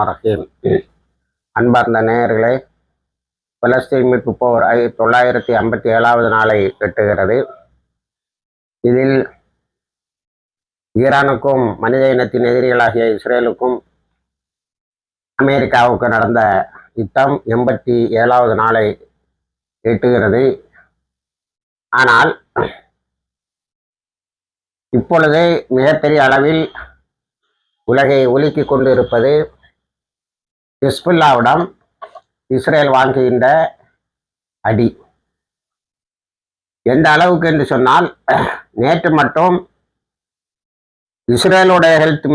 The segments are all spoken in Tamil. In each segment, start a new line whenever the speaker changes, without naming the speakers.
ரஹீம். அன்பார்ந்த நேயர்களே, பலஸ்தீன் மீட்பு போர் 957வது நாளை எட்டுகிறது. இதில் ஈரானுக்கும் மனித இனத்தின் எதிரிகளாகிய இஸ்ரேலுக்கும் அமெரிக்காவுக்கு நடந்த யுத்தம் 87வது நாளை எட்டுகிறது. ஆனால் இப்பொழுது மிகப்பெரிய அளவில் உலகை உலுக்கி கொண்டு இருப்பது ஹிஸ்புல்லாவிடம் இஸ்ரேல் வாங்குகின்ற அடி. எந்த அளவுக்கு என்று சொன்னால், நேற்று மட்டும் இஸ்ரேலுடைய ஹெல்த்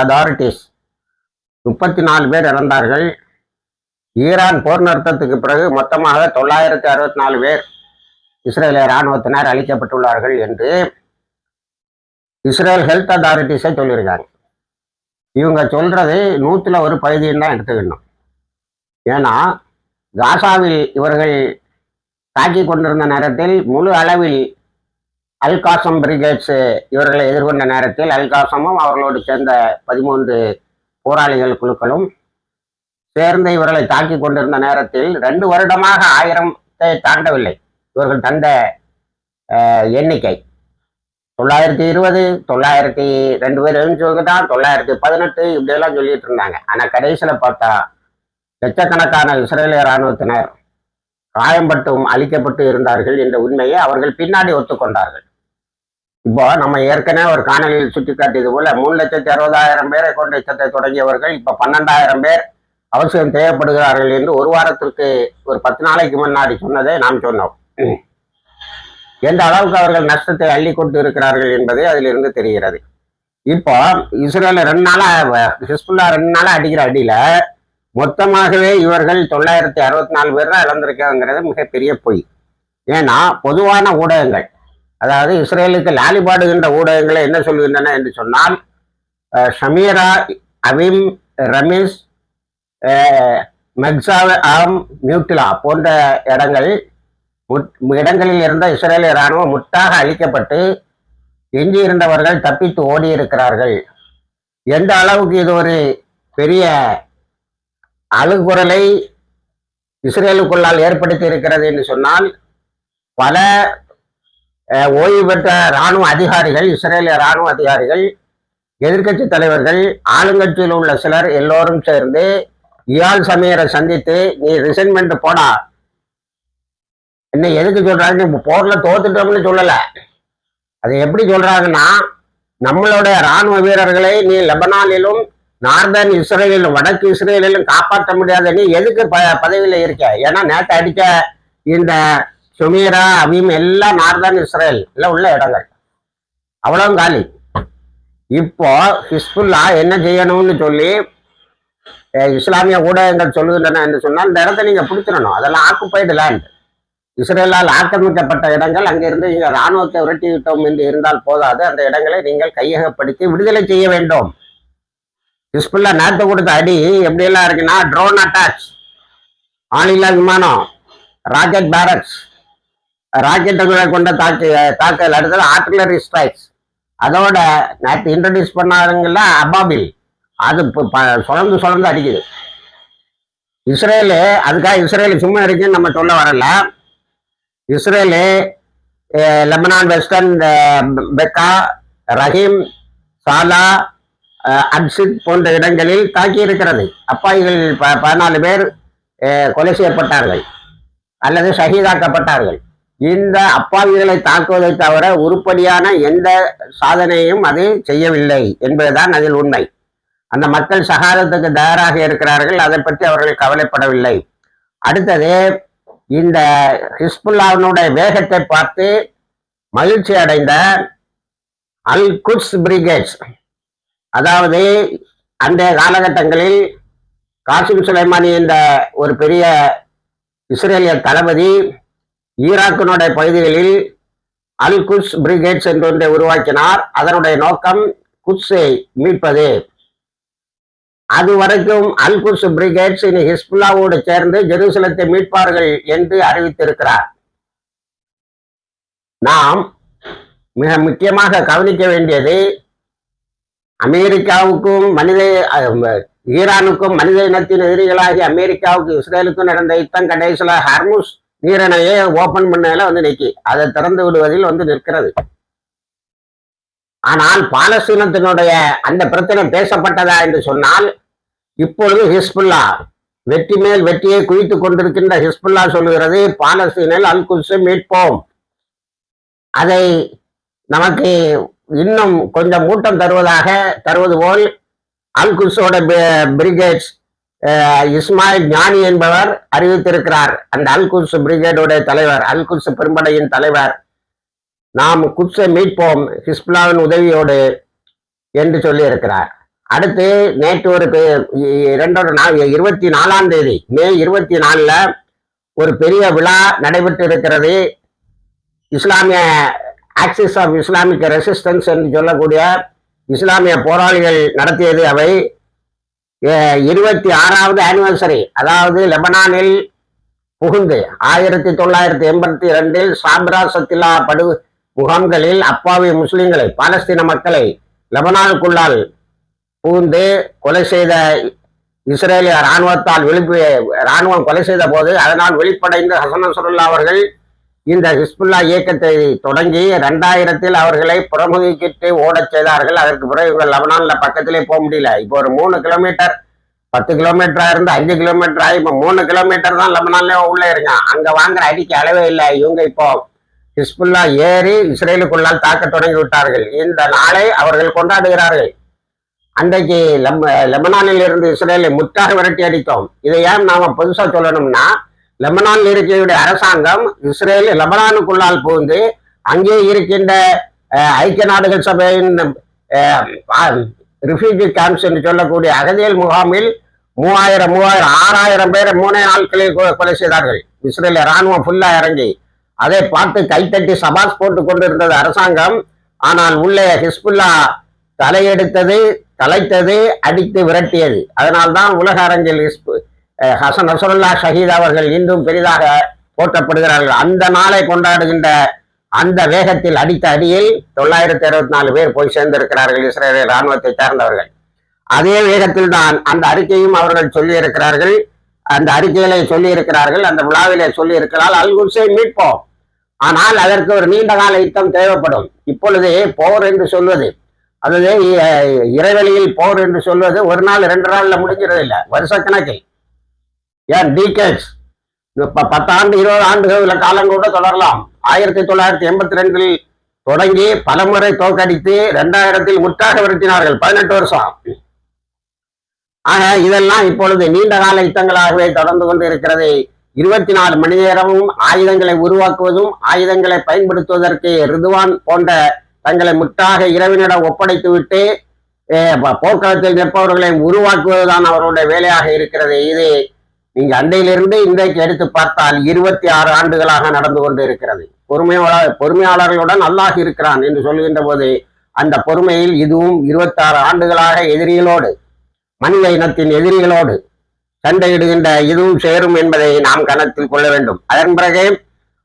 அத்தாரிட்டிஸ் 34 பேர் இறந்தார்கள். ஈரான் போர் நிறுத்தத்துக்கு பிறகு மொத்தமாக 964 பேர் இஸ்ரேலிய இராணுவத்தினர் அளிக்கப்பட்டுள்ளார்கள் என்று இஸ்ரேல் ஹெல்த் அத்தாரிட்டிஸை சொல்லியிருக்காங்க. இவங்க சொல்றது 100ல் ஒரு பகுதின்னு தான் எடுத்துக்கணும். ஏன்னா காசாவில் இவர்கள் தாக்கி கொண்டிருந்த நேரத்தில் முழு அளவில் அல்காசம் பிரிகேட்ஸ் இவர்களை எதிர்கொண்ட நேரத்தில் அல்காசமும் அவர்களோடு சேர்ந்த 13 போராளிகள் குழுக்களும் சேர்ந்து இவர்களை தாக்கி கொண்டிருந்த நேரத்தில் 2 வருடமாக 1000-ஐ தாண்டவில்லை இவர்கள் தந்த எண்ணிக்கை. 920, 902 பேர் எழுந்துதான், 918 இப்படியெல்லாம் சொல்லிட்டு இருந்தாங்க. ஆனால் கடைசியில் பார்த்தா லட்சக்கணக்கான இஸ்ரேலிய இராணுவத்தினர் காயம்பட்டும் அழிக்கப்பட்டு இருந்தார்கள் என்ற உண்மையை அவர்கள் பின்னாடி ஒத்துக்கொண்டார்கள். இப்போ நம்ம ஏற்கனவே ஒரு காணொலியில் சுட்டிக்காட்டியது போல 3,60,000 பேரை கொண்ட யுத்தத்தை தொடங்கியவர்கள் இப்போ 12,000 பேர் அவசியம் தேவைப்படுகிறார்கள் என்று ஒரு வாரத்திற்கு ஒரு 10 நாளைக்கு முன்னாடி சொன்னதை நாம் சொன்னோம். எந்த அளவுக்கு அவர்கள் நஷ்டத்தை அள்ளி கொண்டு இருக்கிறார்கள் என்பதை அதிலிருந்து தெரிகிறது. இப்போ இஸ்ரேல் 2 நாளா ஹிஸ்புல்லா 2 நாளா அடிக்கிற அடியில மொத்தமாகவே இவர்கள் 964 பேர் தான் இழந்திருக்காங்கிறது மிகப்பெரிய பொய். ஏன்னா பொதுவான ஊடகங்கள், அதாவது இஸ்ரேலுக்கு லாலிபாடுகின்ற ஊடகங்களை என்ன சொல்கின்றன என்று சொன்னால், ஷமீரா, அவிம், ரமீஸ், மெக்சாம், மியூட்டிலா போன்ற இடங்களில் இருந்த இஸ்ரேலிய இராணுவம் முற்றாக அழிக்கப்பட்டு எஞ்சியிருந்தவர்கள் தப்பித்து ஓடி இருக்கிறார்கள். எந்த அளவுக்கு இது ஒரு பெரிய அழுகுரலை இஸ்ரேலுக்குள்ளால் ஏற்படுத்தி இருக்கிறது என்று சொன்னால், பல ஓய்வு பெற்ற இராணுவ அதிகாரிகள், இஸ்ரேலிய இராணுவ அதிகாரிகள், எதிர்கட்சி தலைவர்கள், ஆளுங்கட்சியில் உள்ள சிலர் எல்லோரும் சேர்ந்து இயால் சமீரை சந்தித்து, நீ ரிசைன்மெண்ட் போடா, என்ன எதுக்கு சொல்றாங்க, போர்ல தோத்துட்டோம்னு சொல்லல. அதை எப்படி சொல்றாங்கன்னா, நம்மளோட இராணுவ வீரர்களை நீ லெபனானிலும் நார்தன் இஸ்ரேலிலும் வடக்கு இஸ்ரேலிலும் காப்பாற்ற முடியாத நீ எதுக்கு பதவியில இருக்க? ஏன்னா நேற்று அடிக்க இந்த சுமீரா, அபீம் எல்லாம் நார்தன் இஸ்ரேல் உள்ள இடங்கள், அவ்வளவு காலி. இப்போ ஹிஸ்புல்லா என்ன செய்யணும்னு சொல்லி இஸ்லாமிய ஊடகங்கள் சொல்லுகின்றன என்று சொன்னால், இந்த இடத்தை நீங்க பிடிச்சிடணும். அதெல்லாம் ஆக்குப்பைடு லேண்ட், இஸ்ரேலால் ஆக்கிரமிக்கப்பட்ட இடங்கள். அங்கிருந்து இங்க இராணுவத்தை விரட்டி விட்டோம் என்று இருந்தால் போதாது, அந்த இடங்களை நீங்கள் கையகப்படுத்தி விடுதலை செய்ய வேண்டும். ஹிஸ்புல்லா நேற்று கொடுத்த அடி எப்படியெல்லாம் இருக்குன்னா, ட்ரோன் அட்டாக்ஸ், ஆளில்லா விமானம், ராக்கெட் பேரக்ஸ், ராக்கெட்டுகளை கொண்ட தாக்குதல், அடுத்தது ஆர்டிலரி ஸ்ட்ரைக்ஸ், அதோட நேற்று இன்ட்ரடியூஸ் பண்ணாருங்கள அபாபில், அது சுழந்து அடிக்குது. இஸ்ரேலு அதுக்காக இஸ்ரேலு சும்மா இருக்குன்னு நம்ம சொல்ல வரல. இஸ்ரேலு லெபனான் வெஸ்டர்ன் பெக்கா, ரஹீம், சாலா, அட்சித் போன்ற இடங்களில் தாக்கி இருக்கிறது. அப்பாவிகள் 14 பேர் கொலை செய்யப்பட்டார்கள் அல்லது ஷஹீதாக்கப்பட்டார்கள். இந்த அப்பாவிகளை தாக்குவதை தவிர உருப்படியான எந்த சாதனையும் அது செய்யவில்லை என்பதுதான் அதில் உண்மை. அந்த மக்கள் சகாதத்துக்கு தயாராக இருக்கிறார்கள், அதை பற்றி அவர்கள் கவலைப்படவில்லை. அடுத்தது, இந்த ஹிஸ்புல்லாவினுடைய வேகத்தை பார்த்து மகிழ்ச்சி அடைந்த அல் குட்ஸ் பிரிகேட்ஸ், அதாவது அந்த காலகட்டங்களில் காசிம் சுலைமானி என்ற ஒரு பெரிய இஸ்ரேலிய தளபதி ஈராக்கினுடைய பகுதிகளில் அல் குட்ஸ் பிரிகேட்ஸ் என்று ஒன்றை உருவாக்கினார். அதனுடைய நோக்கம் குட்ஸை மீட்பது. அது வரைக்கும் அல் குட்ஸ் பிரிகேட்ஸ் இனி ஹிஸ்புல்லாவோடு சேர்ந்து ஜெருசலத்தை மீட்பார்கள் என்று அறிவித்திருக்கிறார். நாம் மிக முக்கியமாக கவனிக்க வேண்டியது, அமெரிக்காவுக்கும் ஈரானுக்கும் மனித இனத்தின் எதிரிகளாகி அமெரிக்காவுக்கு இஸ்ரேலுக்கும் நடந்த யுத்தம் கடைசியில ஹர்முஸ் நீரிணையை ஓபன் பண்ணல நிற்கி அதை திறந்து விடுவதில் நிற்கிறது. ஆனால் பாலஸ்தீனத்தினுடைய அந்த பிரச்சனை பேசப்பட்டதா என்று சொன்னால் இப்பொழுது ஹிஸ்புல்லா வெற்றி மேல் வெற்றியை குவித்துக் கொண்டிருக்கின்ற ஹிஸ்புல்லா சொல்லுகிறது, பாலஸ்தீனில் அல் குத்ஸை மீட்போம். அதை நமக்கு இன்னும் கொஞ்சம் மூட்டம் தருவது போல் அல் குத்ஸோட பிரிகேட்ஸ் இஸ்மாயில் ஞானி என்பவர் அறிவித்திருக்கிறார். அந்த அல் குத்ஸ் பிரிகேடோட தலைவர், அல் குத்ஸ் பெரும்படையின் தலைவர், நாம் குத்ஸை மீட்போம் ஹிஸ்புல்லாவின் உதவியோடு என்று சொல்லி இருக்கிறார். அடுத்து நேற்று ஒரு 24ஆம் தேதி மே 24 ஒரு பெரிய விழா நடைபெற்று இருக்கிறது. இஸ்லாமிய ஆக்சிஸ் ஆஃப் இஸ்லாமிக் ரெசிஸ்டன்ஸ் என்று சொல்லக்கூடிய இஸ்லாமிய போராளிகள் நடத்தியது. அவை 26வது ஆனிவர்சரி, அதாவது லெபனானில் புகுந்து 1982 சாப்ரா சத்திலா படு முகாம்களில் அப்பாவி முஸ்லிம்களை, பாலஸ்தீன மக்களை லெபனானுக்குள்ளால் புகுந்து கொலை செய்த இஸ்ரேலிய இராணுவம் கொலை செய்த போது அதனால் வெளிப்படைந்த ஹசன் நஸ்ருல்லா அவர்கள் இந்த ஹிஸ்புல்லா இயக்கத்தை தொடங்கி 2000 அவர்களை புறமுதுக்கிட்டு ஓடச் செய்தார்கள். அதற்கு பிறகு இவங்க லெபனான்ல பக்கத்திலே போக முடியல. இப்போ ஒரு 3 கிலோமீட்டர் 10 கிலோமீட்டரா இருந்து 5 கிலோமீட்டர் ஆகி இப்போ 3 கிலோமீட்டர் தான் லெபனான்ல உள்ள இருக்கான். அங்க வாங்குற அடிக்கு அளவே இல்லை. இவங்க இப்போ ஹிஸ்புல்லா ஏறி இஸ்ரேலுக்குள்ளால் தாக்க தொடங்கி விட்டார்கள். இந்த நாளை அவர்கள் கொண்டாடுகிறார்கள். அன்றைக்கு லெபனானில் இருந்து இஸ்ரேலை முற்றாக விரட்டி அடித்தோம். இதை ஏன் நாம புதுசா சொல்லணும்னா, லெபனானில் இருக்கக்கூடிய அரசாங்கம் இஸ்ரேல் லெபனானுக்குள்ளால் புகுந்து அங்கே இருக்கின்ற ஐக்கிய நாடுகள் சபையின் ரிஃப்யூஜி கேம்ப்ஸ் என்று சொல்லக்கூடிய அகதிகள் முகாமில் 6000 பேரை 3 நாட்களில் கொலை செய்தார்கள். இஸ்ரேல் இராணுவம் ஃபுல்லா இறங்கி அதை பார்த்து கைத்தட்டி சபாஸ் போட்டு கொண்டிருந்தது அரசாங்கம். ஆனால் உள்ளே ஹிஸ்புல்லா தலைத்தது, அடித்து விரட்டியது. அதனால்தான் உலக அரங்கில் ஹசன் நஸ்ருல்லா ஷஹீத் அவர்கள் இன்றும் பெரிதாக போற்றப்படுகிறார்கள். அந்த நாளை கொண்டாடுகின்ற அந்த வேகத்தில் அடித்த அடியில் 964 பேர் போய் சேர்ந்திருக்கிறார்கள், இஸ்ரேலிய இராணுவத்தை சார்ந்தவர்கள். அதே வேகத்தில் தான் அந்த அறிக்கையும் அவர்கள் சொல்லியிருக்கிறார்கள். அந்த அறிக்கையிலே சொல்லியிருக்கிறார்கள், அந்த விழாவிலே சொல்லியிருக்கிறார், அல் குத்ஸை மீட்போம். ஆனால் அதற்கு ஒரு நீண்ட கால யுத்தம் தேவைப்படும். இப்பொழுது போர் என்று சொல்வது, அதாவது இறைவெளியில் போர் என்று சொல்வது 1 நாள் 2 நாள்ல முடிக்கிறது இல்லை, வருஷக்கணக்கில், ஏன் டீகேட்ஸ், 10 ஆண்டு 20 ஆண்டுகள் காலம் கூட தொடரலாம். 1982 தொடங்கி பலமுறை தோற்கடித்து 2000 முற்றாக விரட்டினார்கள். 18 வருஷம். ஆக இதெல்லாம் இப்பொழுது நீண்ட கால யுத்தங்களாகவே தொடர்ந்து கொண்டு இருக்கிறது. 24 மணி நேரமும் ஆயுதங்களை உருவாக்குவதும் ஆயுதங்களை பயன்படுத்துவதற்கு ரிதுவான் போன்ற தங்களை முற்றாக இரவினிடம் ஒப்படைத்து விட்டு போர்க்களத்தில் நிற்பவர்களை உருவாக்குவதுதான் அவருடைய வேலையாக இருக்கிறது. இது நீங்க அண்டையிலிருந்து இன்றைக்கு எடுத்து பார்த்தால் 26 ஆண்டுகளாக நடந்து கொண்டு இருக்கிறது. பொறுமையாளர்களுடன் அல்லாஹ் இருக்கிறான் என்று சொல்கின்ற போது அந்த பொறுமையில் இதுவும் 26 ஆண்டுகளாக எதிரிகளோடு, மனித இனத்தின் எதிரிகளோடு சண்டையிடுகின்ற இதுவும் சேரும் என்பதை நாம் கணத்தில் கொள்ள வேண்டும். அதன் பிறகு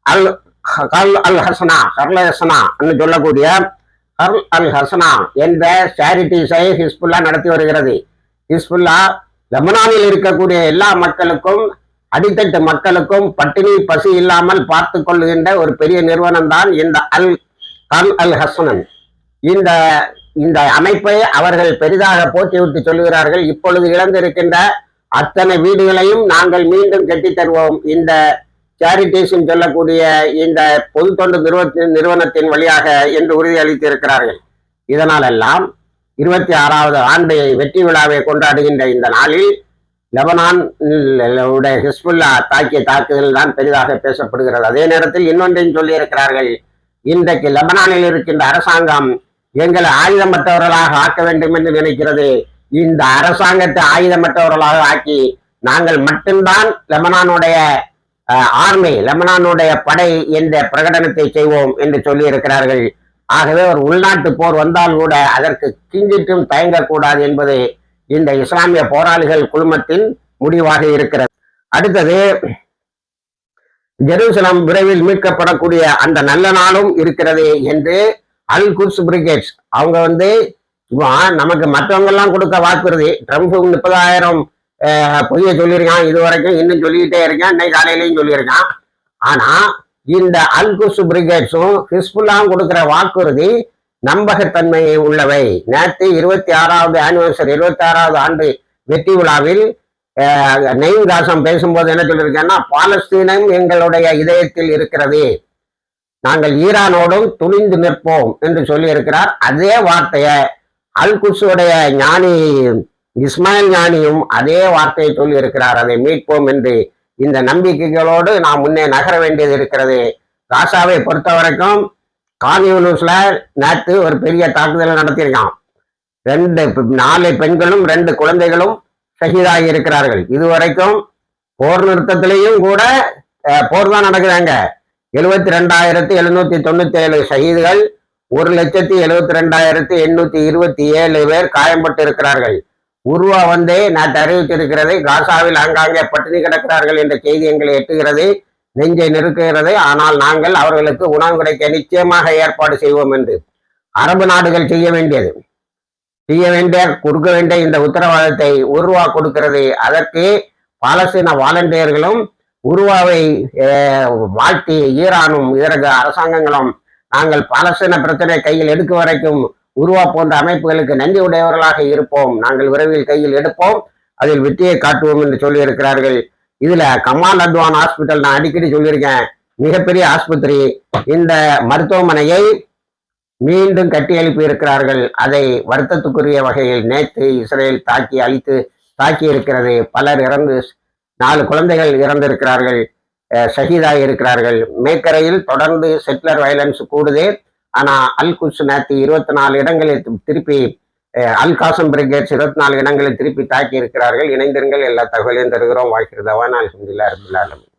அல் ஹசனா என்று சொல்லக்கூடிய அல் ஹசனா என்ற சேரிட்டிஸை ஹிஸ்புல்லா நடத்தி வருகிறது. ஹிஸ்புல்லா லெபனானில் இருக்கக்கூடிய எல்லா மக்களுக்கும், அடித்தட்டு மக்களுக்கும் பட்டினி பசி இல்லாமல் பார்த்து கொள்ளுகின்ற ஒரு பெரிய நிறுவனம் தான் இந்த அல் ஹசனன். இந்த அமைப்பை அவர்கள் பெரிதாக போட்டிவிட்டு சொல்லுகிறார்கள், இப்பொழுது இழந்திருக்கின்ற அத்தனை வீடுகளையும் நாங்கள் மீண்டும் கட்டி தருவோம் இந்த சேரிட்டிஸ் சொல்லக்கூடிய இந்த பொது தொண்டு நிறுவனத்தின் வழியாக என்று உறுதியளித்து இருக்கிறார்கள். இதனாலெல்லாம் 26வது ஆண்டு வெற்றி விழாவை கொண்டாடுகின்ற இந்த நாளில் லெபனான் ஹிஸ்புல்லா தாக்கிய தாக்குதல் தான் பெரிதாக பேசப்படுகிறது. அதே நேரத்தில் இன்னொன்றையும் சொல்லி இருக்கிறார்கள், இன்றைக்கு லெபனானில் இருக்கின்ற அரசாங்கம் எங்களை ஆயுதமற்றவர்களாக ஆக்க வேண்டும் என்று நினைக்கிறது. இந்த அரசாங்கத்தை ஆயுதமற்றவர்களாக ஆக்கி நாங்கள் மட்டும்தான் லெபனானுடைய ஆர்மி, லெபனானுடைய படை என்ற பிரகடனத்தை செய்வோம் என்று சொல்லி இருக்கிறார்கள். ஆகவே ஒரு உள்நாட்டு போர் வந்தால் கூட அதற்கு கிஞ்சிட்டும் தயங்கக்கூடாது என்பது இந்த இஸ்லாமிய போராளிகள் குழுமத்தின் முடிவாக இருக்கிறது. அடுத்தது, ஜெருசலம் விரைவில் மீட்கப்படக்கூடிய அந்த நல்ல நாளும் இருக்கிறது என்று அல் குத்ஸ் பிரிகேட்ஸ் அவங்க இப்போ நமக்கு மற்றவங்க எல்லாம் கொடுக்க வாக்குறுதி ட்ரம்ப் 30,000 பொய்ய சொல்லியிருக்கான், இது வரைக்கும் இன்னும் சொல்லிக்கிட்டே இருக்கான், இன்னைக்கு காலையிலையும் சொல்லியிருக்கான். ஆனா இந்த அல்-குஸ் பிரிகேட்ஸும் ஹிஸ்புல்லாவும் கொடுக்கிற வாக்குறுதி நம்பகத்தன்மை உள்ளவை. நேற்று 26வது ஆனிவர்சரி 26வது ஆண்டு வெற்றி விழாவில் நெய்ம் காசம் பேசும்போது என்ன சொல்லியிருக்கேன்னா, பாலஸ்தீனம் எங்களுடைய இதயத்தில் இருக்கிறது, நாங்கள் ஈரானோடும் துணிந்து நிற்போம் என்று சொல்லி இருக்கிறார். அதே வார்த்தையை அல்-குஸுடைய ஞானி இஸ்மாயில் ஞானியும் அதே வார்த்தையை சொல்லி இருக்கிறார், அதை மீட்போம் என்று. இந்த நம்பிக்கைகளோடு நாம் முன்னே நகர வேண்டியது இருக்கிறது. காசாவை பொறுத்த வரைக்கும் கான்யூனிஸ்ல நேற்று ஒரு பெரிய தாக்குதல் நடத்தியிருக்கான். 4 பெண்களும் 2 குழந்தைகளும் ஷஹீதாகி இருக்கிறார்கள். இதுவரைக்கும் போர் நிறுத்தத்திலையும் கூட போர் தான் நடக்குறாங்க. 72,797 ஷஹீதுகள், 1,72,827 பேர் காயம்பட்டு இருக்கிறார்கள். உருவா நேற்று அறிவித்திருக்கிறது, காசாவில் ஆங்காங்கே பட்டினி கிடக்கிறார்கள் என்ற செய்தி எங்களை எட்டுகிறது, நெஞ்சை நெருக்குகிறது. ஆனால் நாங்கள் அவர்களுக்கு உணவு கிடைக்க நிச்சயமாக ஏற்பாடு செய்வோம் என்று அரபு நாடுகள் செய்ய கொடுக்க வேண்டிய இந்த உத்தரவாதத்தை உருவா கொடுக்கிறது. அதற்கு பாலஸ்தீன வாலண்டியர்களும் உருவாவை வாழ்த்தி ஈரானும் இதர அரசாங்கங்களும் நாங்கள் பாலஸ்தீன பிரச்சனை கையில் எடுக்கும் வரைக்கும் உருவா போன்ற அமைப்புகளுக்கு நன்றி உடையவர்களாக இருப்போம், நாங்கள் விரைவில் கையில் எடுப்போம், அதில் வெற்றியை காட்டுவோம் என்று சொல்லி இருக்கிறார்கள். இதுல கமால் அத்வான் ஹாஸ்பிட்டல், நான் அடிக்கடி சொல்லியிருக்கேன், மிகப்பெரிய ஆஸ்பத்திரி. இந்த மருத்துவமனையை மீண்டும் கட்டி எழுப்பி இருக்கிறார்கள். அதை வருத்தத்துக்குரிய வகையில் நேற்று இஸ்ரேல் தாக்கி இருக்கிறது. பலர் 4 குழந்தைகள் இறந்திருக்கிறார்கள், ஷஹீதாகி இருக்கிறார்கள். மேற்கரையில் தொடர்ந்து செட்டிலர் வயலன்ஸ் கூடுது. ஆனா அல்-குஸ் நேற்று 24 இடங்களில் திருப்பி, அல்-காசம் பிரிகேட்ஸ் 24 இடங்களில் திருப்பி தாக்கி இருக்கிறார்கள். இணைந்திருங்கள், எல்லா தகவலையும் தருகிறோம். வாய்க்கிறதவா நான் அல்ஹம்துலில்லாஹ் ரப்பில் ஆலமீன்.